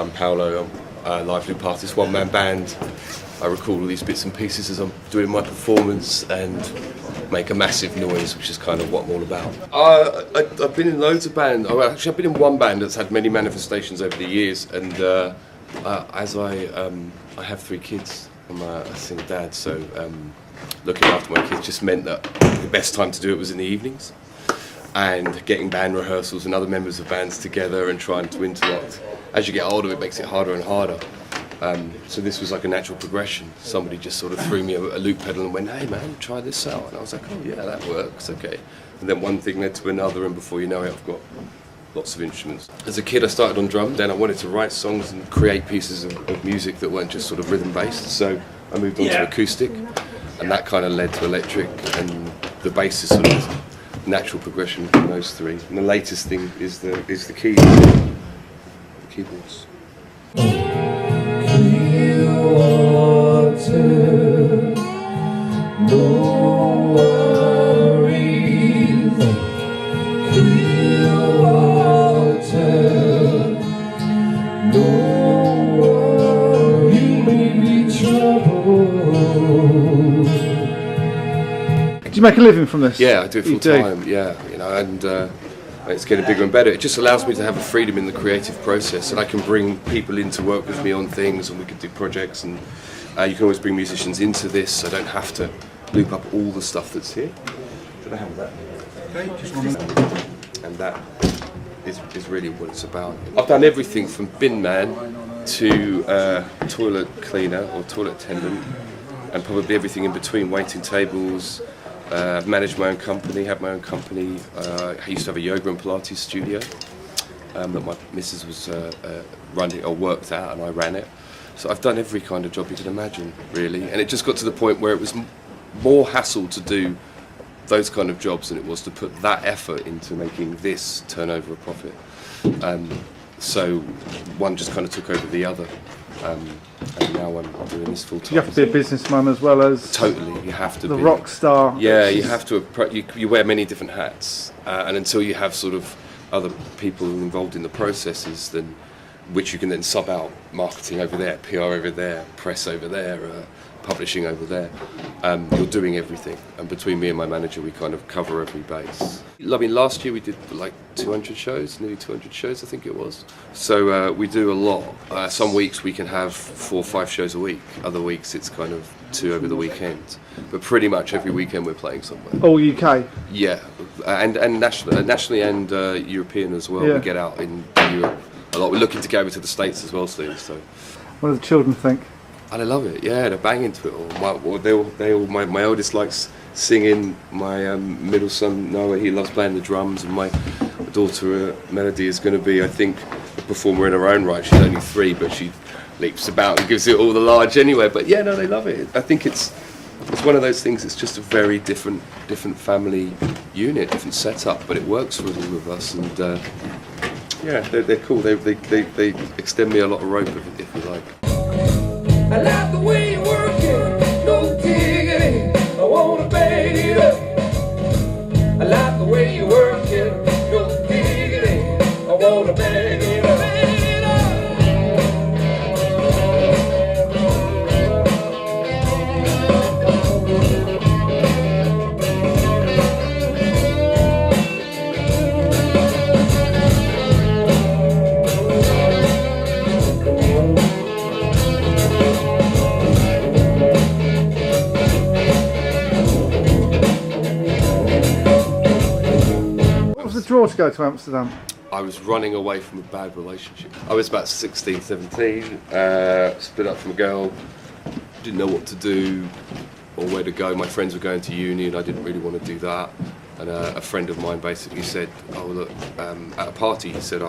I'm Paolo. I'm a live loop artist, one-man band. I record all these bits and pieces as I'm doing my performance and make a massive noise, which is kind of what I'm all about. I've been in loads of bands. I've been in one band that's had many manifestations over the years, and as I have 3 kids, I'm a single dad, so looking after my kids just meant that the best time to do it was in the evenings, and getting band rehearsals and other members of bands together and trying to interact. As you get older, it makes it harder and harder. So this was like a natural progression. Somebody just sort of threw me a loop pedal and went, "Hey man, try this out." And I was like, "Oh yeah, that works, okay." And then one thing led to another, and before you know it, I've got lots of instruments. As a kid, I started on drum. Then I wanted to write songs and create pieces of music that weren't just sort of rhythm-based. So I moved on to acoustic, and that kind of led to electric, and the bass is sort of natural progression from those 3. And the latest thing is the keys, the keyboards. Clear water, no worries. Clear water, no worries. You may be troubled. Do you make a living from this? Yeah, I do it full time. Yeah, you know, and it's getting bigger and better. It just allows me to have a freedom in the creative process, and I can bring people in to work with me on things, and we can do projects, and you can always bring musicians into this. I don't have to loop up all the stuff that's here. Should I have that? Okay, just one minute. And that is really what it's about. I've done everything from bin man to toilet cleaner or toilet attendant, and probably everything in between, waiting tables. Managed my own company, had my own company. I used to have a yoga and Pilates studio that my missus was running or worked out, and I ran it. So I've done every kind of job you can imagine, really. And it just got to the point where it was more hassle to do those kind of jobs than it was to put that effort into making this turn over a profit. So one just kind of took over the other. And now I'm doing this full time. You have to be a businessman as well as totally. You have to the be rock star. Yeah, you have to. You wear many different hats, and until you have sort of other people involved in the processes, then which you can then sub out, marketing over there, PR over there, press over there, publishing over there. You're doing everything, and between me and my manager, we kind of cover every base. I mean, last year we did like 200 shows, nearly 200 shows, I think it was. So we do a lot. Some weeks we can have 4 or 5 shows a week. Other weeks it's kind of 2 over the weekend. But pretty much every weekend we're playing somewhere. All UK? Yeah, and nationally and European as well. Yeah. We get out in Europe a lot. We're looking to go over to the States as well soon. So. What do the children think? And I love it. Yeah, they're banging to it all. My oldest likes singing. My middle son Noah, he loves playing the drums, and my daughter Melody is going to be, I think, a performer in her own right. She's only 3, but she leaps about and gives it all the large anyway. But yeah, no, they love it. I think it's one of those things. It's just a very different family unit, different setup, but it works for all of us. And yeah, they're cool. They extend me a lot of rope, if you like. I like the way you work it, no diggity, I wanna bang it up. I like the way you work it, no diggity, I wanna bang it up. Draw to go to Amsterdam? I was running away from a bad relationship. I was about 16, 17, split up from a girl, didn't know what to do or where to go. My friends were going to uni and I didn't really want to do that. And a friend of mine basically said, "Oh look," at a party he said,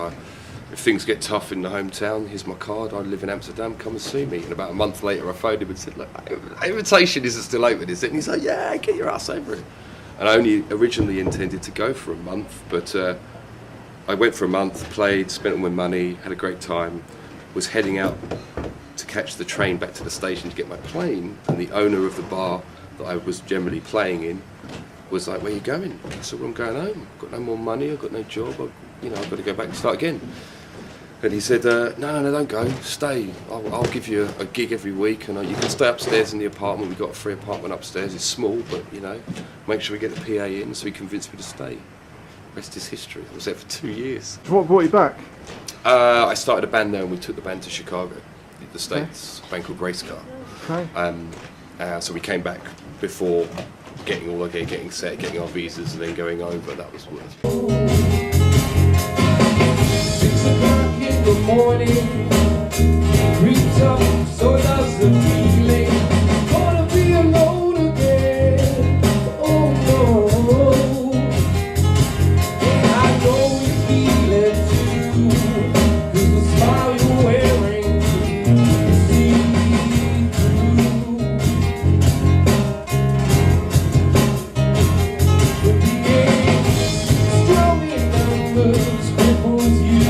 "If things get tough in the hometown, here's my card, I live in Amsterdam, come and see me." And about a month later I phoned him and said, "Look, invitation isn't still open, is it?" And he's like, "Yeah, get your ass over it." And I only originally intended to go for a month, but I went for a month, played, spent all my money, had a great time, was heading out to catch the train back to the station to get my plane, and the owner of the bar that I was generally playing in was like, "Where are you going?" I said, "Well, I'm going home. I've got no more money, I've got no job, I've got to go back and start again." And he said, no, don't go, stay. I'll give you a gig every week, and you can stay upstairs in the apartment. We've got a free apartment upstairs. It's small, but you know, make sure we get the PA in. So he convinced me to stay. Rest is history. I was there for 2 years. What brought you back? I started a band there, and we took the band to Chicago, the States, a band called Race Car. Okay. So we came back before getting all okay, getting set, getting our visas, and then going over. That was worth. 6 o'clock in the morning, creeps up, so does the feeling. Gonna be alone again, oh no. And I know you feel it too, 'cause the smile you're wearing is see-through. But the age, strong in numbers, cripples you.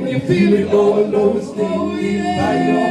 You feel it all alone, stay by your